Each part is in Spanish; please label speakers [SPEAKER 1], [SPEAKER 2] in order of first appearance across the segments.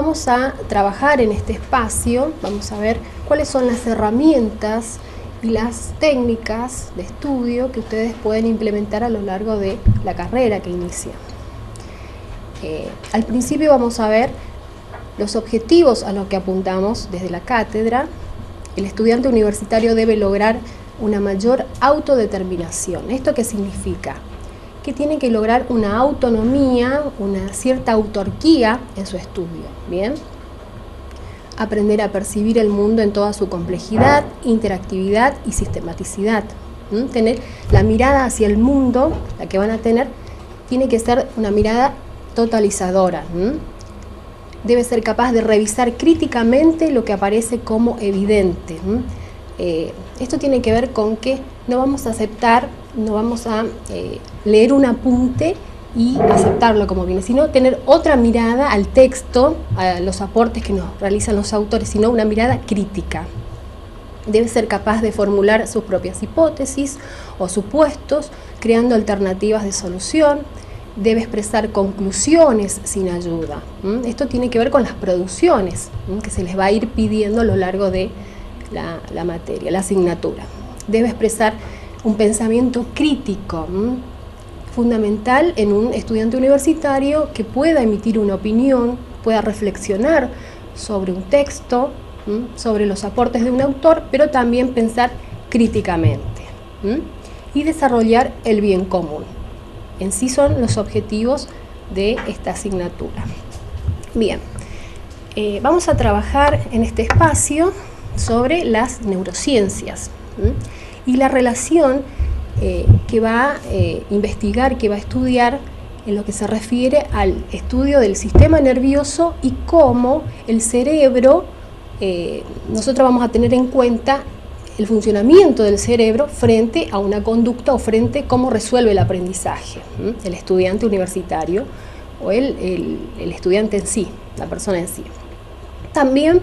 [SPEAKER 1] vamos a trabajar en este espacio, vamos a ver cuáles son las herramientas y las técnicas de estudio que ustedes pueden implementar a lo largo de la carrera que inician. Al principio vamos a ver los objetivos a los que apuntamos desde la cátedra. El estudiante universitario debe lograr una mayor autodeterminación. ¿Esto qué significa? Que tiene que lograr una autonomía, una cierta autarquía en su estudio, ¿bien? Aprender a percibir el mundo en toda su complejidad, interactividad y sistematicidad. Tener la mirada hacia el mundo, la que van a tener, tiene que ser una mirada totalizadora. Debe ser capaz de revisar críticamente lo que aparece como evidente. Esto tiene que ver con que no vamos a aceptar, no vamos a leer un apunte y aceptarlo como viene, sino tener otra mirada al texto, a los aportes que nos realizan los autores, sino una mirada crítica. Debe ser capaz de formular sus propias hipótesis o supuestos, creando alternativas de solución. Debe expresar conclusiones sin ayuda. Esto tiene que ver con las producciones que se les va a ir pidiendo a lo largo de la materia, la asignatura. Debe expresar un pensamiento crítico, fundamental en un estudiante universitario que pueda emitir una opinión, pueda reflexionar sobre un texto, sobre los aportes de un autor, pero también pensar críticamente y desarrollar el bien común. En sí son los objetivos de esta asignatura. Bien, vamos a trabajar en este espacio sobre las neurociencias y la relación que va a investigar, que va a estudiar en lo que se refiere al estudio del sistema nervioso y cómo el cerebro, nosotros vamos a tener en cuenta el funcionamiento del cerebro frente a una conducta o frente a cómo resuelve el aprendizaje, el estudiante universitario o el estudiante en sí, la persona en sí. También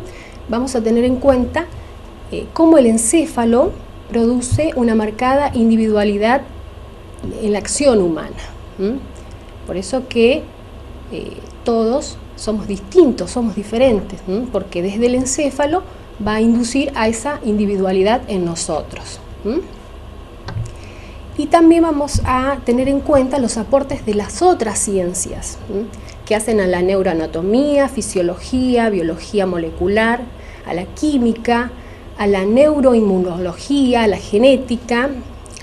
[SPEAKER 1] vamos a tener en cuenta cómo el encéfalo produce una marcada individualidad en la acción humana. Por eso que todos somos distintos, somos diferentes, porque desde el encéfalo va a inducir a esa individualidad en nosotros. Y también vamos a tener en cuenta los aportes de las otras ciencias que hacen a la neuroanatomía, fisiología, biología molecular, a la química, a la neuroinmunología, a la genética,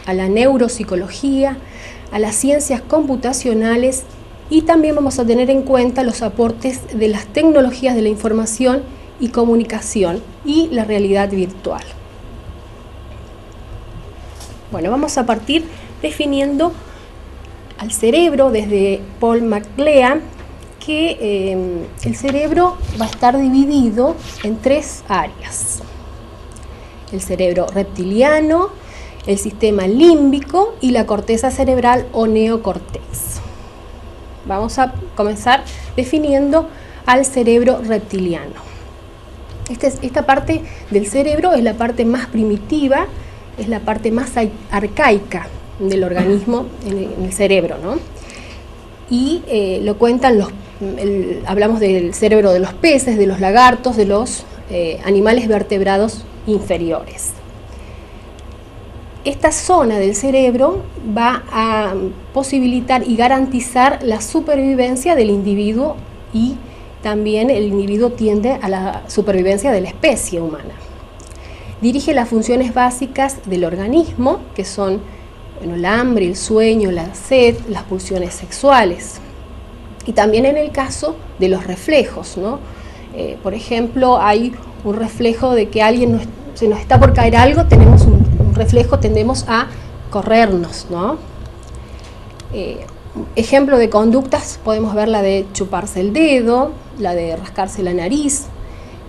[SPEAKER 1] a la neuropsicología, a las ciencias computacionales, y también vamos a tener en cuenta los aportes de las tecnologías de la información y comunicación y la realidad virtual. Bueno, vamos a partir definiendo al cerebro desde Paul MacLean, que el cerebro va a estar dividido en tres áreas: el cerebro reptiliano, el sistema límbico y la corteza cerebral o neocortex. Vamos a comenzar definiendo al cerebro reptiliano. Esta parte del cerebro es la parte más primitiva, es la parte más arcaica del organismo en el cerebro, ¿no? Y lo cuentan hablamos del cerebro de los peces, de los lagartos, de los animales vertebrados inferiores. Esta zona del cerebro va a posibilitar y garantizar la supervivencia del individuo, y también el individuo tiende a la supervivencia de la especie humana. Dirige las funciones básicas del organismo, que son el hambre, el sueño, la sed, las pulsiones sexuales. Y también en el caso de los reflejos, ¿no? Por ejemplo, hay un reflejo de que alguien se nos está por caer algo, tenemos un reflejo, tendemos a corrernos, ¿no? Ejemplo de conductas, podemos ver la de chuparse el dedo, la de rascarse la nariz,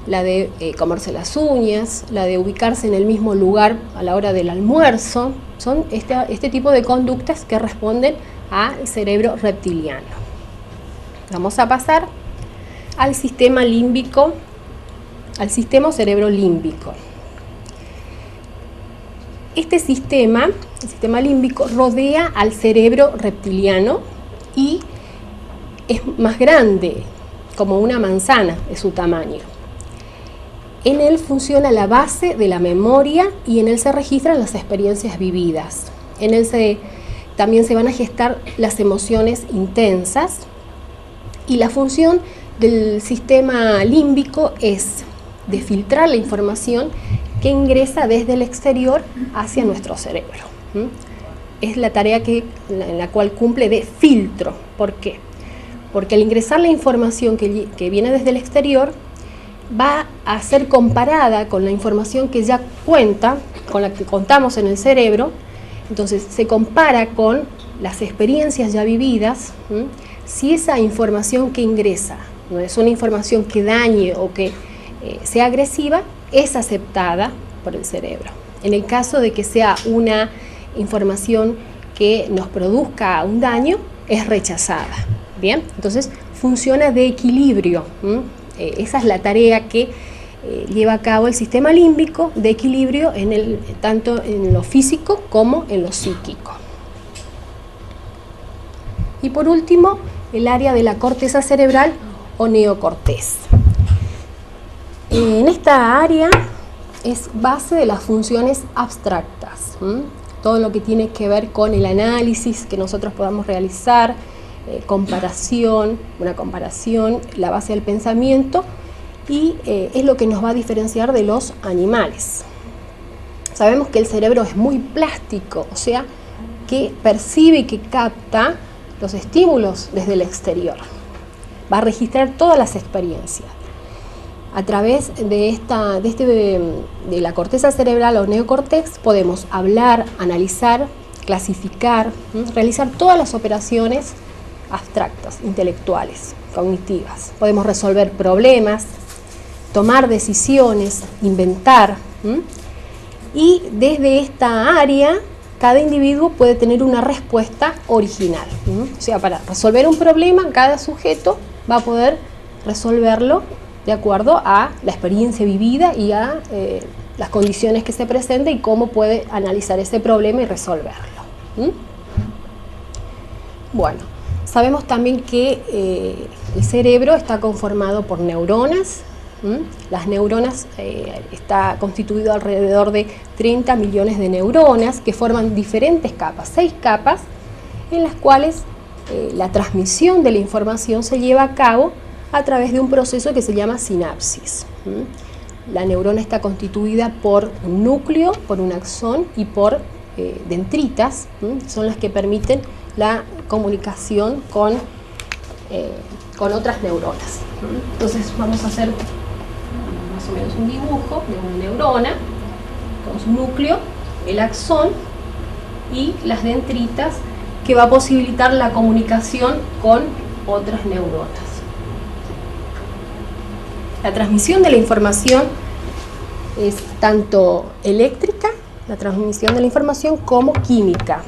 [SPEAKER 1] la de comerse las uñas, la de ubicarse en el mismo lugar a la hora del almuerzo. Son este tipo de conductas que responden al cerebro reptiliano. Vamos a pasar al sistema límbico, al sistema cerebro límbico. Este sistema, el sistema límbico, rodea al cerebro reptiliano y es más grande como una manzana es su tamaño. En él funciona la base de la memoria y en él se registran las experiencias vividas. En él también se van a gestar las emociones intensas, y la función del sistema límbico es de filtrar la información que ingresa desde el exterior hacia nuestro cerebro. Es la tarea en la cual cumple de filtro. ¿Por qué? Porque al ingresar la información que viene desde el exterior, va a ser comparada con la información que ya con la que contamos en el cerebro. Entonces se compara con las experiencias ya vividas. Si esa información que ingresa no es una información que dañe o que sea agresiva, es aceptada por el cerebro. En el caso de que sea una información que nos produzca un daño, es rechazada. Bien, entonces funciona de equilibrio. Esa es la tarea que lleva a cabo el sistema límbico, de equilibrio tanto en lo físico como en lo psíquico. Y por último, el área de la corteza cerebral o neocortés. En esta área es base de las funciones abstractas. Todo lo que tiene que ver con el análisis que nosotros podamos realizar, una comparación, la base del pensamiento, y es lo que nos va a diferenciar de los animales. Sabemos que el cerebro es muy plástico, o sea, que percibe y que capta los estímulos desde el exterior. Va a registrar todas las experiencias. A través de la corteza cerebral o neocortex podemos hablar, analizar, clasificar, realizar todas las operaciones abstractas, intelectuales, cognitivas. Podemos resolver problemas, tomar decisiones, inventar. Y desde esta área, cada individuo puede tener una respuesta original. O sea, para resolver un problema, cada sujeto va a poder resolverlo de acuerdo a la experiencia vivida y a las condiciones que se presenten y cómo puede analizar ese problema y resolverlo. Bueno, sabemos también que el cerebro está conformado por neuronas. Las neuronas está constituido alrededor de 30 millones de neuronas que forman diferentes capas, 6 capas, en las cuales la transmisión de la información se lleva a cabo a través de un proceso que se llama sinapsis. La neurona está constituida por un núcleo, por un axón y por dendritas, son las que permiten la comunicación con otras neuronas. Entonces vamos a hacer más o menos un dibujo de una neurona con su núcleo, el axón y las dendritas, que va a posibilitar la comunicación con otras neuronas. La transmisión de la información es tanto eléctrica, la transmisión de la información, como química.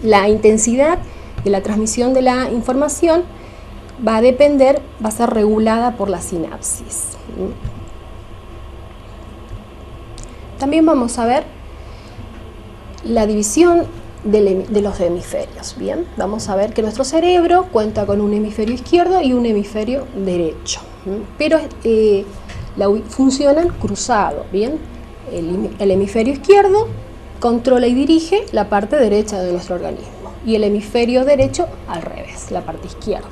[SPEAKER 1] La intensidad de la transmisión de la información va a ser regulada por la sinapsis. También vamos a ver la división de los hemisferios. Bien, vamos a ver que nuestro cerebro cuenta con un hemisferio izquierdo y un hemisferio derecho, pero funcionan cruzados. Bien, el hemisferio izquierdo controla y dirige la parte derecha de nuestro organismo y el hemisferio derecho al revés, la parte izquierda.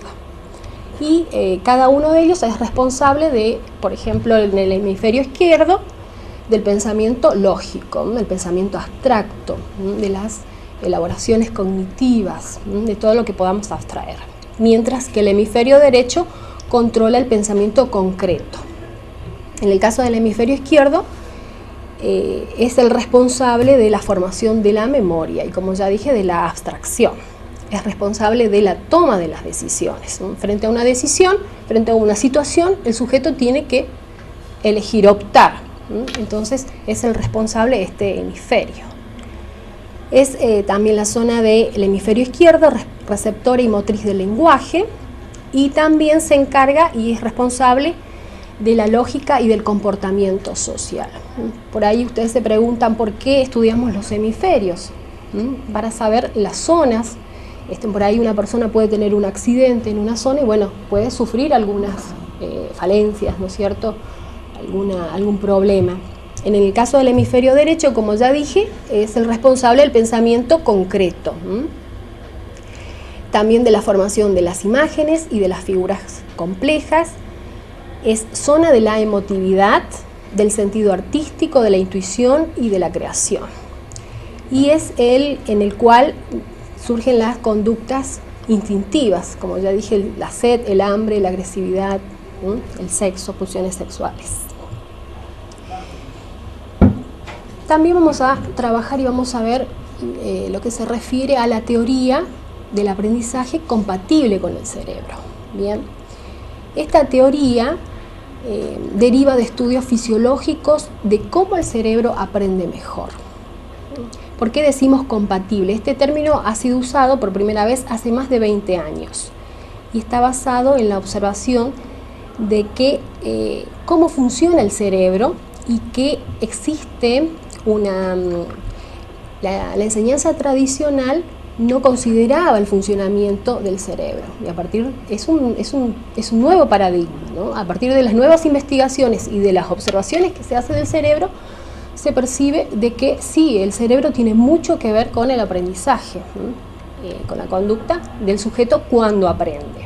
[SPEAKER 1] Y cada uno de ellos es responsable de, por ejemplo, en el hemisferio izquierdo, del pensamiento lógico, del pensamiento abstracto, de las elaboraciones cognitivas, de todo lo que podamos abstraer, mientras que el hemisferio derecho controla el pensamiento concreto. En el caso del hemisferio izquierdo, es el responsable de la formación de la memoria y, como ya dije, de la abstracción. Es responsable de la toma de las decisiones. Frente a una decisión, frente a una situación, el sujeto tiene que elegir, optar. Entonces es el responsable de este hemisferio. Es también la zona del hemisferio izquierdo, receptora y motriz del lenguaje, y también se encarga y es responsable de la lógica y del comportamiento social. Por ahí ustedes se preguntan por qué estudiamos los hemisferios, para saber las zonas Por ahí una persona puede tener un accidente en una zona y bueno, puede sufrir algunas falencias, ¿no es cierto? Algún problema. En el caso del hemisferio derecho, como ya dije, es el responsable del pensamiento concreto. También de la formación de las imágenes y de las figuras complejas. Es zona de la emotividad, del sentido artístico, de la intuición y de la creación. Y es el en el cual surgen las conductas instintivas, como ya dije, la sed, el hambre, la agresividad, el sexo, pulsiones sexuales. También vamos a trabajar y vamos a ver lo que se refiere a la teoría del aprendizaje compatible con el cerebro. Bien, esta teoría deriva de estudios fisiológicos de cómo el cerebro aprende mejor. ¿Por qué decimos compatible? Este término ha sido usado por primera vez hace más de 20 años y está basado en la observación de cómo funciona el cerebro y que existe la enseñanza tradicional no consideraba el funcionamiento del cerebro y a partir es un nuevo paradigma, ¿no? A partir de las nuevas investigaciones y de las observaciones que se hacen del cerebro se percibe de que sí, el cerebro tiene mucho que ver con el aprendizaje, con la conducta del sujeto cuando aprende.